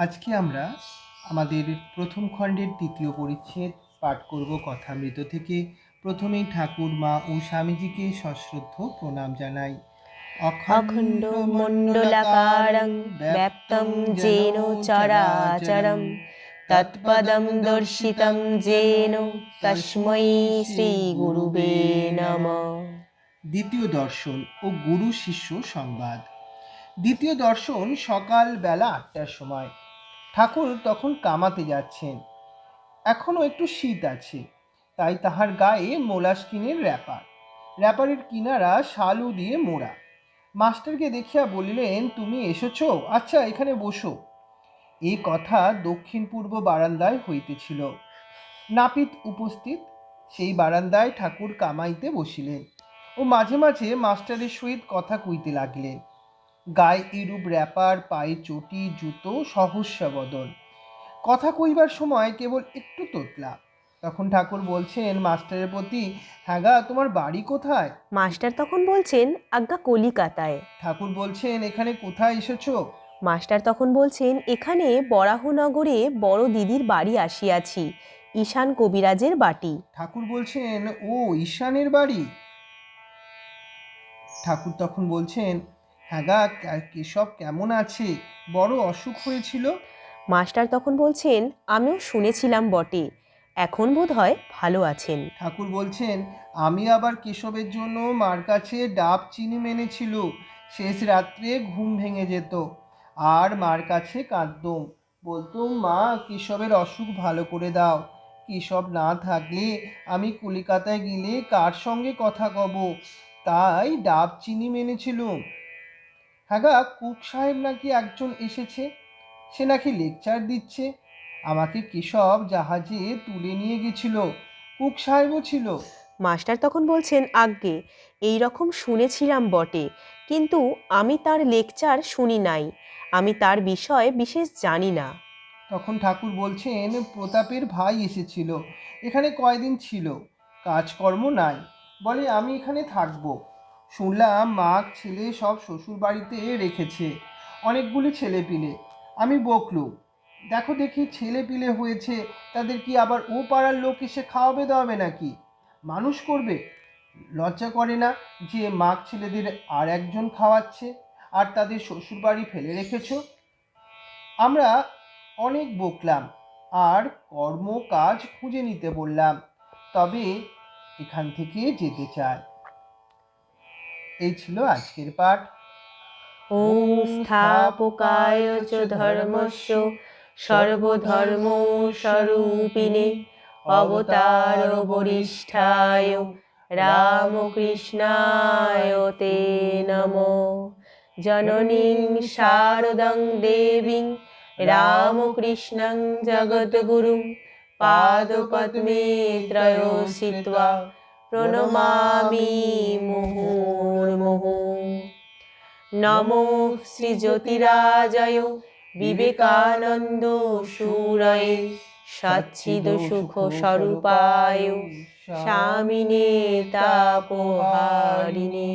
আজকে আমরা আমাদের প্রথম খণ্ডের দ্বিতীয় পরিচ্ছেদ পাঠ করব কথামৃত থেকে। প্রথমেই ঠাকুর মা ও স্বামীজিকে সশ্রদ্ধ প্রণাম জানাই। অখণ্ড মণ্ডলাকারং ব্যাপ্তং যেন চরাচরম তৎপদং দর্শিতং যেন তস্मै শ্রী গুরুবে নমঃ। দ্বিতীয় দর্শন ও গুরু শিষ্য সংবাদ। দ্বিতীয় দর্শন সকালবেলা 8টার সময়। ঠাকুর তখন কামাতে যাচ্ছেন। এখনও একটু শীত আছে, তাই তাহার গায়ে মোলাস্কিনের র্যাপারের কিনারা শালু দিয়ে মোড়া। মাস্টারকে দেখিয়া বলিলেন, তুমি এসেছ? আচ্ছা, এখানে বসো। এই কথা দক্ষিণ পূর্ব বারান্দায় হইতেছিল। নাপিত উপস্থিত। সেই বারান্দায় ঠাকুর কামাইতে বসিলেন ও মাঝে মাঝে মাস্টারের সহিত কথা কইতে লাগিলেন। গায়ে এরূপ র্যাপার, পায়ে চটি, জুতো, সহস্র বদন। কথা কইবার সময় কেবল একটু তোতলা। তখন ঠাকুর বলছেন মাস্টারের প্রতি, হ্যাঁ গা, তোমার বাড়ি কোথায়? মাস্টার তখন বলছেন, আজ্ঞা কলিকাতায়। ঠাকুর বলছেন, এখানে কোথায় এসেছো? মাস্টার তখন বলছেন, এখানে বরাহনগরে বড় দিদির বাড়ি আসিয়াছি, ঈশান কবিরাজের বাটি। ঠাকুর বলছেন, ও ঈশানের বাড়ি? ঠাকুর তখন বলছেন, হ্যাঁ গা, কেশব কেমন আছে? বড় অসুখ হয়েছিল। মাস্টার তখন বলছেন, আমিও শুনেছিলাম বটে, এখন বোধ হয় ভালো আছেন। ঠাকুর বলছেন, আমি আবার কেশবের জন্য মার কাছে ডাব চিনি মেনেছিল। শেষ রাত্রে ঘুম ভেঙে যেত আর মার কাছে কাঁদতুম। বলতুম, মা, কেশবের অসুখ ভালো করে দাও। কেশব না থাকলে আমি কলিকাতায় গেলে কার সঙ্গে কথা কব? তাই ডাব চিনি মেনেছিলুম। হ্যাঁ গা, কুক সাহেব নাকি একজন এসেছে। সে নাকি লেকচার দিচ্ছে। আমাকে কেশব জাহাজে তুলে নিয়ে গেছিল। কুক সাহেবও ছিল। মাস্টার তখন বলছেন, আজ্ঞে, এই রকম শুনেছিলাম বটে, কিন্তু আমি তার লেকচার শুনি নাই, আমি তার বিষয় বিশেষ জানি না। তখন ঠাকুর বলছেন, প্রতাপের ভাই এসেছিল, এখানে কয়দিন ছিল, কাজকর্ম নাই, বলে আমি এখানে থাকবো। শুনলাম মাক ছেলে সব শ্বশুর বাড়িতে রেখেছে, অনেকগুলি ছেলে পিলে। আমি বকলুম, দেখো দেখি, ছেলে পিলে হয়েছে, তাদের কি আবার ও পাড়ার লোক এসে খাওয়াবে দাওয়াবে নাকি? মানুষ করবে? লজ্জা করে না যে মাক ছেলেদের আর একজন খাওয়াচ্ছে আর তাদের শ্বশুর বাড়ি ফেলে রেখেছ? আমরা অনেক বকলাম আর কর্ম কাজ খুঁজে নিতে বললাম, তবে এখান থেকে যেতে চায়। এই ছিল আজকের পাঠ। ওম স্থাপকায় চ ধর্মস্য সর্বধর্ম স্বরূপিণে অবতার বরিষ্ঠায় রামকৃষ্ণায় তে নমো। জননীং শারদং দেবীং রামকৃষ্ণং জগদ্গুরুং পাদপদ্মে ত্রয়োসিত্বা প্রণমামি মুহুর্মুহুঃ। নমো শ্রী জ্যোতিরাজয় বিবেকানন্দ সুরয়ে সচ্চিদ সুখ স্বরূপায় স্বামিনে তাপহারিণে।